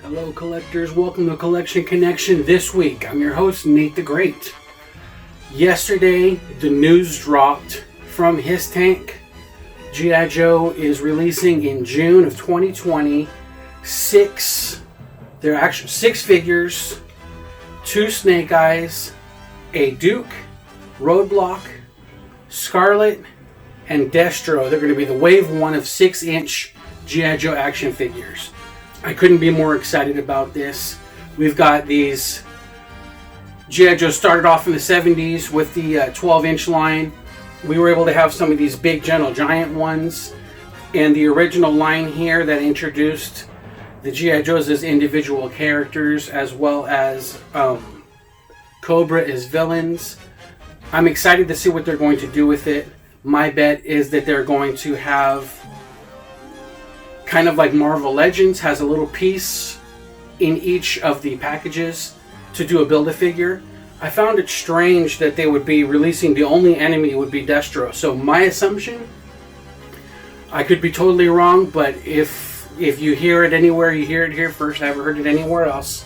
Hello collectors, welcome to Collection Connection this week. I'm your host, Nate the Great. Yesterday, the news dropped from His Tank. G.I. Joe is releasing in June of 2020 six figures, 2 Snake Eyes, a Duke, Roadblock, Scarlet, and Destro. They're going to be the wave 1 of 6-inch G.I. Joe action figures. I couldn't be more excited about this. We've got these G.I. Joe started off in the 70s with the 12-inch line. We were able to have some of these big Gentle Giant ones. And the original line here that introduced the G.I. Joes as individual characters, as well as Cobra as villains. I'm excited to see what they're going to do with it. My bet is that they're going to have, kind of like Marvel Legends has a little piece in each of the packages to do a Build-A-Figure. I found it strange that they would be releasing the only enemy would be Destro. So my assumption, I could be totally wrong, but if you hear it anywhere, you hear it here first. I haven't heard it anywhere else.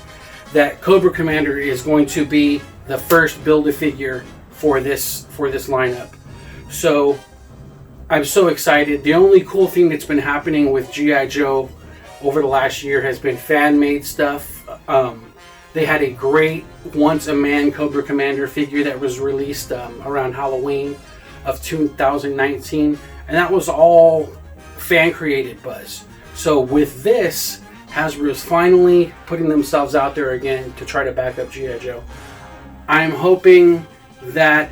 That Cobra Commander is going to be the first Build-A-Figure for this lineup. So I'm so excited. The only cool thing that's been happening with G.I. Joe over the last year has been fan-made stuff. They had a great Once a Man Cobra Commander figure that was released around Halloween of 2019. And that was all fan-created buzz. So with this, Hasbro's finally putting themselves out there again to try to back up G.I. Joe. I'm hoping that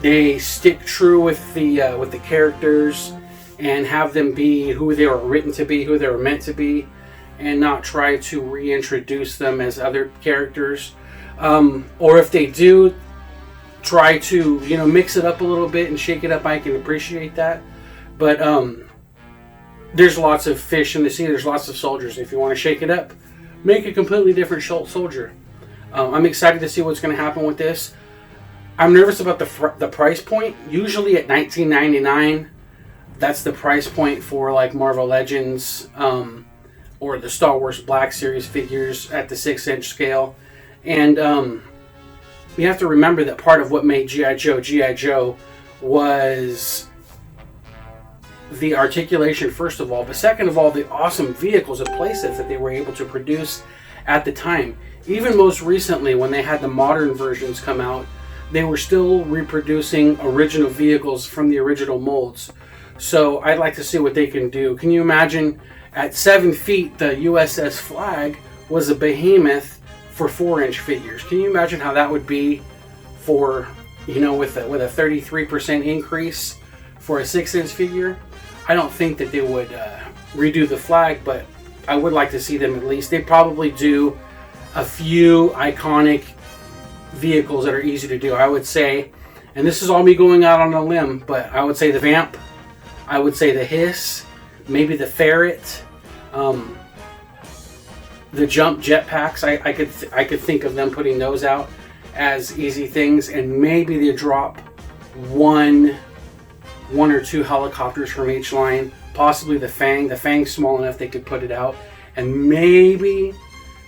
they stick true with the characters and have them be who they were written to be, who they were meant to be, and not try to reintroduce them as other characters. Or if they do try to, mix it up a little bit and shake it up, I can appreciate that. But there's lots of fish in the sea. There's lots of soldiers. If you want to shake it up, make a completely different soldier. I'm excited to see what's going to happen with this. I'm nervous about the price point. Usually at $19.99, that's the price point for like Marvel Legends or the Star Wars Black Series figures at the 6-inch scale. And you have to remember that part of what made G.I. Joe was the articulation, first of all, but second of all, the awesome vehicles and playsets that they were able to produce at the time. Even most recently, when they had the modern versions come out, they were still reproducing original vehicles from the original molds. So I'd like to see what they can do. Can you imagine at 7 feet, the USS Flag was a behemoth for 4-inch figures. Can you imagine how that would be for, with a 33% increase for a 6-inch figure? I don't think that they would redo the flag, but I would like to see them at least. They probably do a few iconic vehicles that are easy to do. I would say, and this is all me going out on a limb, but I would say the Vamp, I would say the Hiss, maybe the Ferret, the Jump jetpacks. I could think of them putting those out as easy things, and maybe they drop one or two helicopters from each line, possibly the Fang. The Fang's small enough they could put it out, and maybe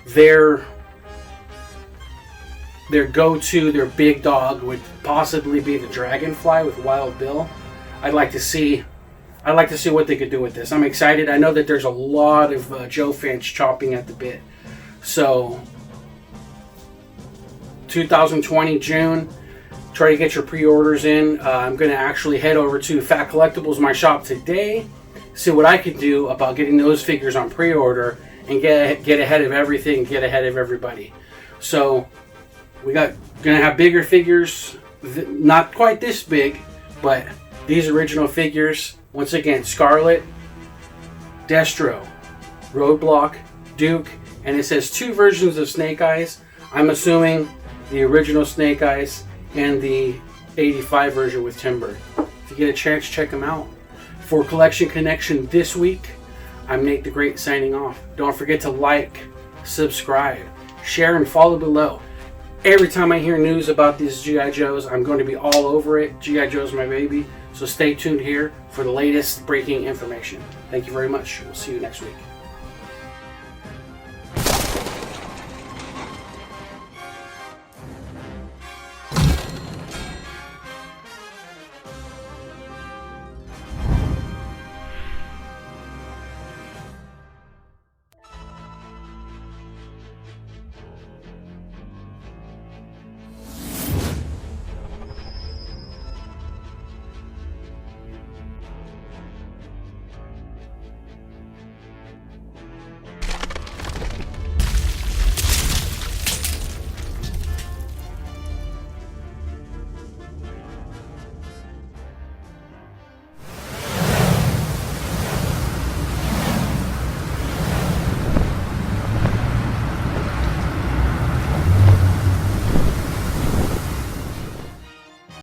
their go-to, their big dog would possibly be the Dragonfly with Wild Bill. I'd like to see what they could do with this. I'm excited. I know that there's a lot of Joe fans chopping at the bit. So 2020 June, try to get your pre-orders in. I'm going to actually head over to Fat Collectibles, my shop today, see what I could do about getting those figures on pre-order and get ahead of everything, get ahead of everybody. So gonna have bigger figures, not quite this big, but these original figures. Once again, Scarlet, Destro, Roadblock, Duke, and it says 2 versions of Snake Eyes. I'm assuming the original Snake Eyes and the 85 version with Timber. If you get a chance, check them out. For Collection Connection this week, I'm Nate the Great signing off. Don't forget to like, subscribe, share, and follow below. Every time I hear news about these G.I. Joes, I'm going to be all over it. G.I. Joe's my baby. So stay tuned here for the latest breaking information. Thank you very much. We'll see you next week.